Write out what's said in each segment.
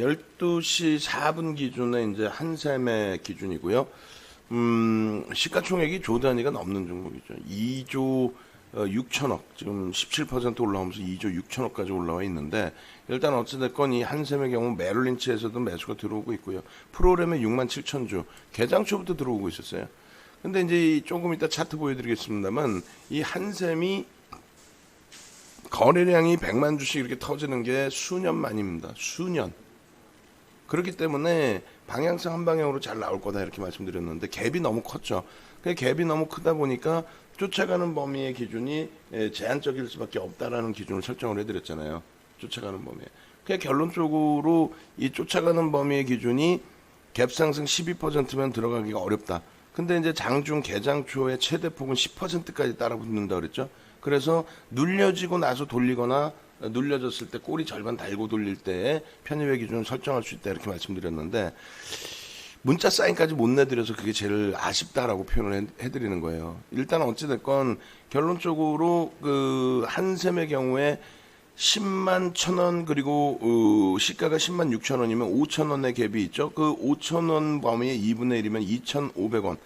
12시 4분 기준에 이제 한샘의 기준이고요. 시가총액이 조 단위가 넘는 종목이죠. 2조 6천억, 지금 17% 올라오면서 2조 6천억까지 올라와 있는데, 일단 어찌됐건 이 한샘의 경우 메릴린치에서도 매수가 들어오고 있고요. 프로그램에 6만 7천 주, 개장 초부터 들어오고 있었어요. 근데 이제 조금 이따 차트 보여드리겠습니다만, 이 한샘이 거래량이 100만 주씩 이렇게 터지는 게 수년 만입니다. 수년. 그렇기 때문에 방향성 한 방향으로 잘 나올 거다 이렇게 말씀드렸는데, 갭이 너무 컸죠. 그 갭이 너무 크다 보니까 쫓아가는 범위의 기준이 제한적일 수밖에 없다라는 기준을 설정을 해드렸잖아요. 쫓아가는 범위. 그 결론적으로 이 쫓아가는 범위의 기준이 갭 상승 12%면 들어가기가 어렵다. 근데 이제 장중 개장 초에 최대 폭은 10%까지 따라붙는다 그랬죠. 그래서 눌려지고 나서 돌리거나 눌려졌을 때 꼬리 절반 달고 돌릴 때에 편입의 기준을 설정할 수 있다 이렇게 말씀드렸는데, 문자 사인까지 못 내드려서 그게 제일 아쉽다라고 표현을 해드리는 거예요. 일단 어찌됐건 결론적으로 그 한샘의 경우에 10만 1,000원 그리고 시가가 10만 6천 원이면 5천 원의 갭이 있죠. 그 5천 원 범위의 2분의 1이면 2,500원.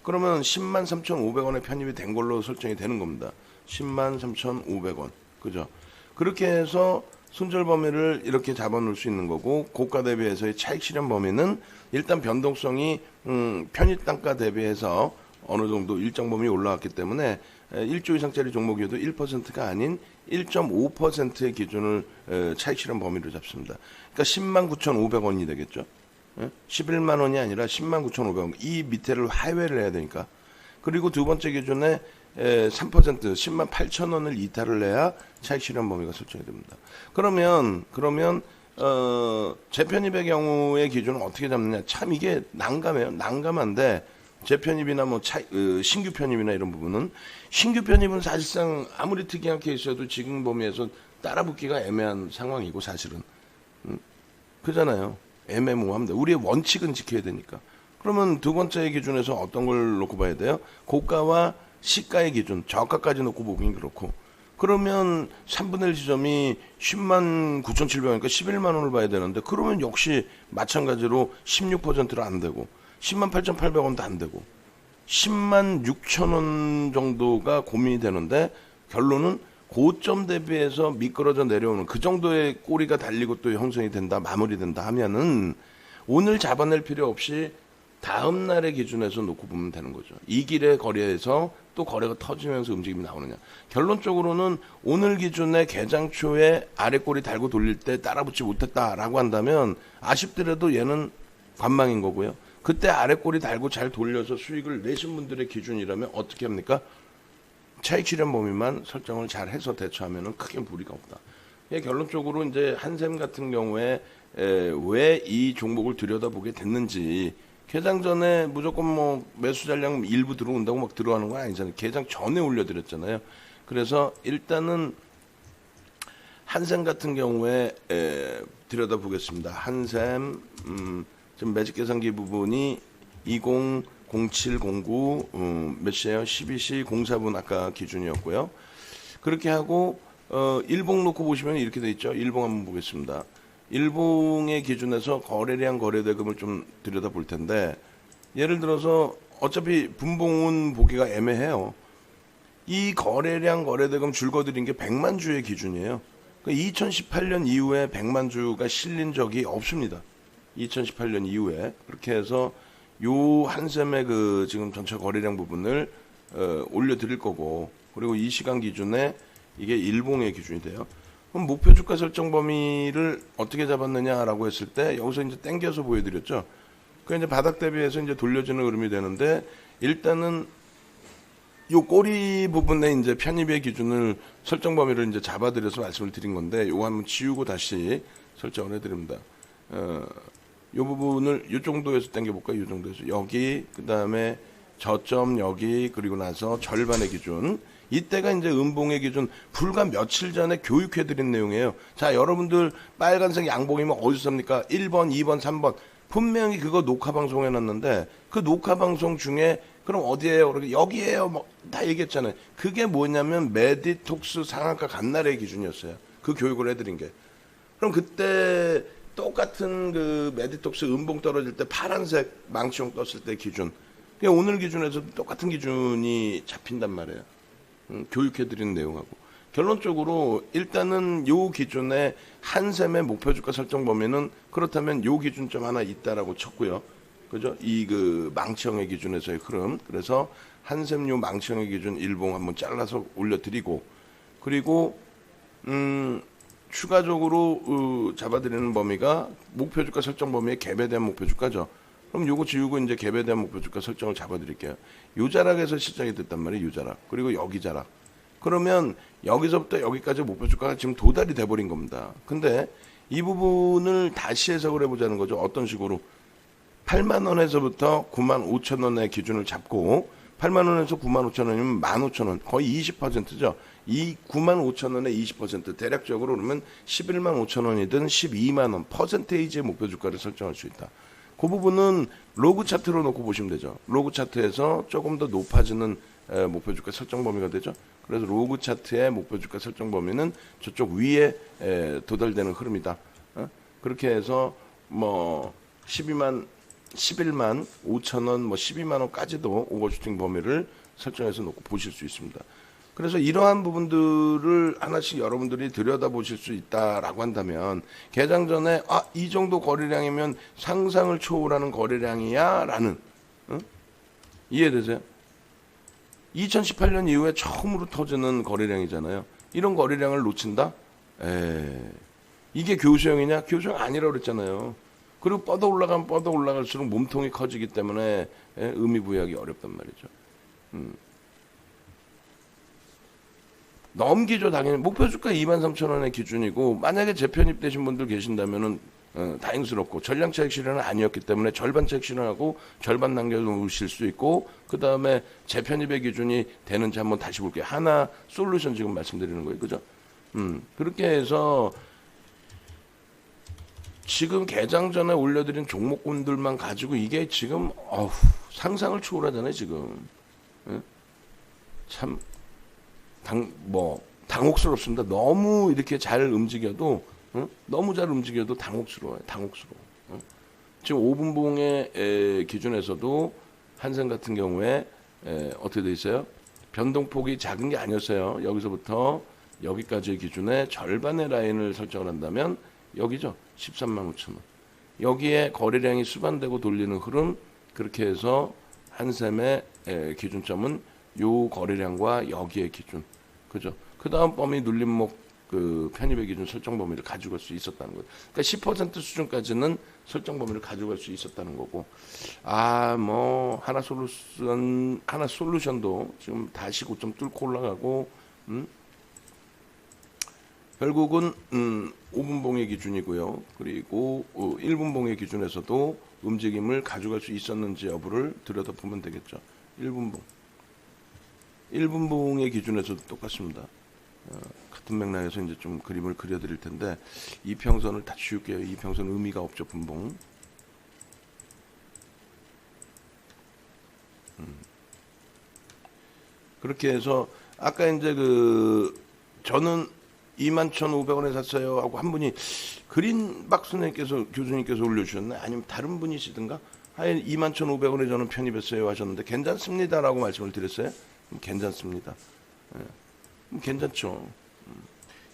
그러면 10만 3,500원에 편입이 된 걸로 설정이 되는 겁니다. 10만 3,500원. 그죠? 그렇게 해서 손절 범위를 이렇게 잡아놓을 수 있는 거고, 고가 대비해서의 차익 실현 범위는 일단 변동성이 편입 단가 대비해서 어느 정도 일정 범위 올라왔기 때문에 1조 이상짜리 종목이어도 1%가 아닌 1.5%의 기준을 차익 실현 범위로 잡습니다. 그러니까 10만 9,500원이 되겠죠. 11만 원이 아니라 10만 9,500원. 이 밑에를 하회를 해야 되니까. 그리고 두 번째 기준에 3% 10만 8천 원을 이탈을 해야 차익 실현 범위가 설정이 됩니다. 그러면 재편입의 경우의 기준은 어떻게 잡느냐? 참 이게 난감해요. 난감한데, 재편입이나 뭐 신규 편입이나 이런 부분은, 신규 편입은 사실상 아무리 특이한 케이스여도 지금 범위에서 따라붙기가 애매한 상황이고, 사실은 그잖아요. 애매모호합니다. 우리의 원칙은 지켜야 되니까. 그러면 두 번째 기준에서 어떤 걸 놓고 봐야 돼요? 고가와 시가의 기준, 저가까지 놓고 보긴 그렇고, 그러면 3분의 1 지점이 10만 9,700원이니까 11만 원을 봐야 되는데, 그러면 역시 마찬가지로 16%로 안 되고, 10만 8,800원도 안 되고, 10만 6천 원 정도가 고민이 되는데, 결론은 고점 대비해서 미끄러져 내려오는 그 정도의 꼬리가 달리고 또 형성이 된다, 마무리된다 하면은 오늘 잡아낼 필요 없이 다음 날의 기준에서 놓고 보면 되는 거죠. 이 길의 거래에서 또 거래가 터지면서 움직임이 나오느냐. 결론적으로는 오늘 기준에 개장 초에 아래 꼬리 달고 돌릴 때 따라붙지 못했다라고 한다면 아쉽더라도 얘는 관망인 거고요. 그때 아래 꼬리 달고 잘 돌려서 수익을 내신 분들의 기준이라면 어떻게 합니까? 차익 실현 범위만 설정을 잘 해서 대처하면은 크게 무리가 없다. 결론적으로 이제 한샘 같은 경우에 왜 이 종목을 들여다보게 됐는지, 개장 전에 무조건 뭐 매수 잔량 일부 들어온다고 막 들어가는 건 아니잖아요. 개장 전에 올려드렸잖아요. 그래서 일단은 한샘 같은 경우에 들여다보겠습니다. 한샘 지금 매직 계산기 부분이 200709 몇 시에요? 12시 04분 아까 기준이었고요. 그렇게 하고 일봉 놓고 보시면 이렇게 돼 있죠. 일봉 한번 보겠습니다. 일봉의 기준에서 거래량 거래대금을 좀 들여다볼 텐데, 예를 들어서 어차피 분봉은 보기가 애매해요. 이 거래량 거래대금 줄거드린 게 100만 주의 기준이에요. 그러니까 2018년 이후에 100만 주가 실린 적이 없습니다. 2018년 이후에. 그렇게 해서 요 한샘의 그 지금 전체 거래량 부분을 올려드릴 거고, 그리고 이 시간 기준에 이게 일봉의 기준이 돼요. 그럼 목표 주가 설정 범위를 어떻게 잡았느냐라고 했을 때, 여기서 이제 땡겨서 보여드렸죠. 그 이제 바닥 대비해서 이제 돌려주는 흐름이 되는데, 일단은 요 꼬리 부분에 이제 편입의 기준을 설정 범위를 이제 잡아드려서 말씀을 드린 건데, 요거 한번 지우고 다시 설정을 해드립니다. 요 부분을 요 정도에서 당겨볼까요? 요 정도에서 여기, 그 다음에 저점 여기, 그리고 나서 절반의 기준. 이때가 이제 음봉의 기준, 불과 며칠 전에 교육해드린 내용이에요. 자, 여러분들 빨간색 양봉이면 어디서 삽니까? 1번, 2번, 3번. 분명히 그거 녹화 방송 해놨는데, 그 녹화 방송 중에 그럼 어디에요? 여기에요. 뭐 다 얘기했잖아요. 그게 뭐냐면 메디톡스 상한가 간날의 기준이었어요. 그 교육을 해드린 게. 그럼 그때 똑같은 그 메디톡스 음봉 떨어질 때 파란색 망치용 떴을 때 기준. 그냥 오늘 기준에서도 똑같은 기준이 잡힌단 말이에요. 교육해드리는 내용하고. 결론적으로 일단은 요 기준에 한샘의 목표 주가 설정 범위는 그렇다면 요 기준점 하나 있다라고 쳤고요. 그죠? 이 그 망치형의 기준에서의 흐름. 그래서 한샘 요 망치형의 기준 일봉 한번 잘라서 올려드리고, 그리고 추가적으로 잡아드리는 범위가 목표 주가 설정 범위의 갭에 대한 목표 주가죠. 그럼 요거 지우고 이제 갭에 대한 목표 주가 설정을 잡아드릴게요. 요 자락에서 시작이 됐단 말이에요. 요 자락. 그리고 여기 자락. 그러면 여기서부터 여기까지 목표 주가가 지금 도달이 돼버린 겁니다. 근데 이 부분을 다시 해석을 해보자는 거죠. 어떤 식으로? 8만 원에서부터 9만 5천 원의 기준을 잡고 8만 원에서 9만 5천 원이면 15,000원, 거의 20%죠. 이 9만 5천 원의 20%, 대략적으로 그러면 11만 5천 원이든 12만 원, 퍼센테이지의 목표 주가를 설정할 수 있다. 그 부분은 로그 차트로 놓고 보시면 되죠. 로그 차트에서 조금 더 높아지는 목표 주가 설정 범위가 되죠. 그래서 로그 차트의 목표 주가 설정 범위는 저쪽 위에 도달되는 흐름이다. 그렇게 해서 뭐 11만 5천 원, 뭐 12만 원까지도 오버슈팅 범위를 설정해서 놓고 보실 수 있습니다. 그래서 이러한 부분들을 하나씩 여러분들이 들여다보실 수 있다라고 한다면 개장 전에 이 정도 거래량이면 상상을 초월하는 거래량이야 라는 이해되세요? 2018년 이후에 처음으로 터지는 거래량이잖아요. 이런 거래량을 놓친다? 이게 교수형이냐? 교수형 아니라고 그랬잖아요. 그리고 뻗어 올라가면 뻗어 올라갈수록 몸통이 커지기 때문에 의미 부여하기 어렵단 말이죠. 넘기죠. 당연히 목표 주가 23,000원의 기준이고, 만약에 재편입되신 분들 계신다면은 다행스럽고, 전량 차익 실현은 아니었기 때문에 절반 차익 실현하고 절반 남겨놓으실 수 있고, 그 다음에 재편입의 기준이 되는지 한번 다시 볼게요. 하나 솔루션 지금 말씀드리는 거예요. 그죠? 그렇게 해서 지금 개장 전에 올려드린 종목군들만 가지고 이게 지금 상상을 초월하잖아요. 지금 참 당혹스럽습니다. 너무 이렇게 잘 움직여도 너무 잘 움직여도 당혹스러워요. 당혹스러워. 지금 5분봉의 기준에서도 한샘 같은 경우에 어떻게 돼 있어요? 변동폭이 작은 게 아니었어요. 여기서부터 여기까지의 기준에 절반의 라인을 설정을 한다면 여기죠. 13만 5천 원. 여기에 거래량이 수반되고 돌리는 흐름, 그렇게 해서 한샘의 기준점은 요 거래량과 여기의 기준. 그죠? 그 다음 범위 눌림목 그 편입의 기준 설정 범위를 가지고 갈 수 있었다는 거예요. 그러니까 10% 수준까지는 설정 범위를 가지고 갈 수 있었다는 거고, 하나 솔루션도 지금 다시 고점 뚫고 올라가고, 결국은 5분봉의 기준이고요. 그리고 1분봉의 기준에서도 움직임을 가져갈 수 있었는지 여부를 들여다보면 되겠죠. 1분봉의 기준에서도 똑같습니다. 같은 맥락에서 이제 좀 그림을 그려드릴 텐데, 이평선을 다 지울게요. 이평선 의미가 없죠. 분봉. 그렇게 해서 아까 이제 저는 21,500원에 샀어요 하고 한 분이 그린박스님께서 교수님께서 올려주셨네. 아니면 다른 분이시든가 하여간 21,500원에 저는 편입했어요 하셨는데 괜찮습니다라고 말씀을 드렸어요. 괜찮습니다. 괜찮죠.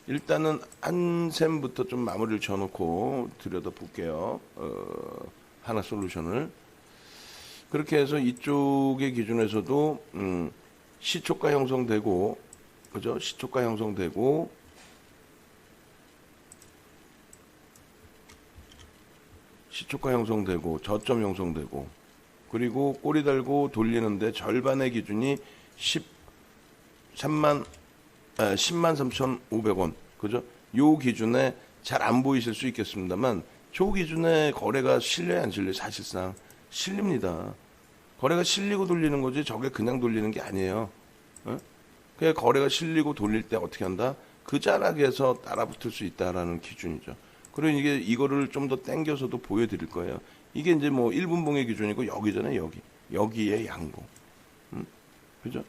일단은 한샘부터 좀 마무리를 지어놓고 들여다볼게요. 하나 솔루션을. 그렇게 해서 이쪽의 기준에서도 시초가 형성되고, 그죠? 시초가 형성되고, 저점 형성되고, 그리고 꼬리 달고 돌리는데 절반의 기준이 10만 3,500원. 그죠? 요 기준에 잘 안 보이실 수 있겠습니다만, 저 기준에 거래가 실려야 안 실려요? 사실상 실립니다. 거래가 실리고 돌리는 거지 저게 그냥 돌리는 게 아니에요. 그냥 거래가 실리고 돌릴 때 어떻게 한다? 그 자락에서 따라붙을 수 있다라는 기준이죠. 그리고 이거를 좀 더 당겨서도 보여드릴 거예요. 이게 이제 뭐 1분봉의 기준이고 여기잖아요. 여기에 양봉. 그죠?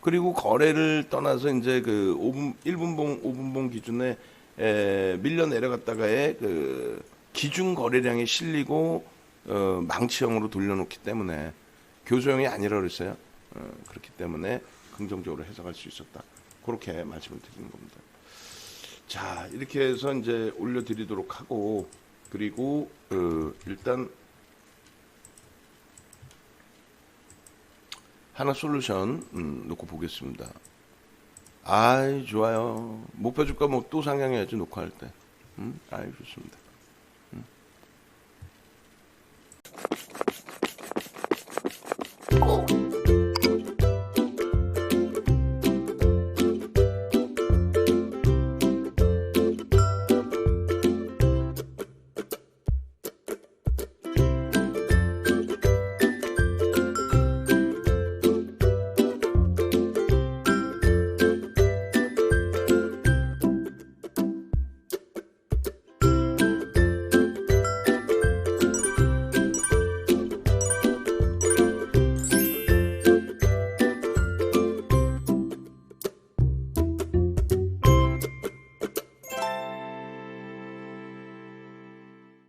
그리고 거래를 떠나서 이제 1분봉, 5분봉 기준에 밀려 내려갔다가의 기준 거래량에 실리고 망치형으로 돌려놓기 때문에 교수형이 아니라 그랬어요. 그렇기 때문에 긍정적으로 해석할 수 있었다. 그렇게 말씀을 드리는 겁니다. 자, 이렇게 해서 이제 올려드리도록 하고, 그리고 일단 하나솔루션 놓고 보겠습니다. 아이, 좋아요. 목표 주가 뭐 또 상향해야지, 녹화할 때. 아이, 좋습니다.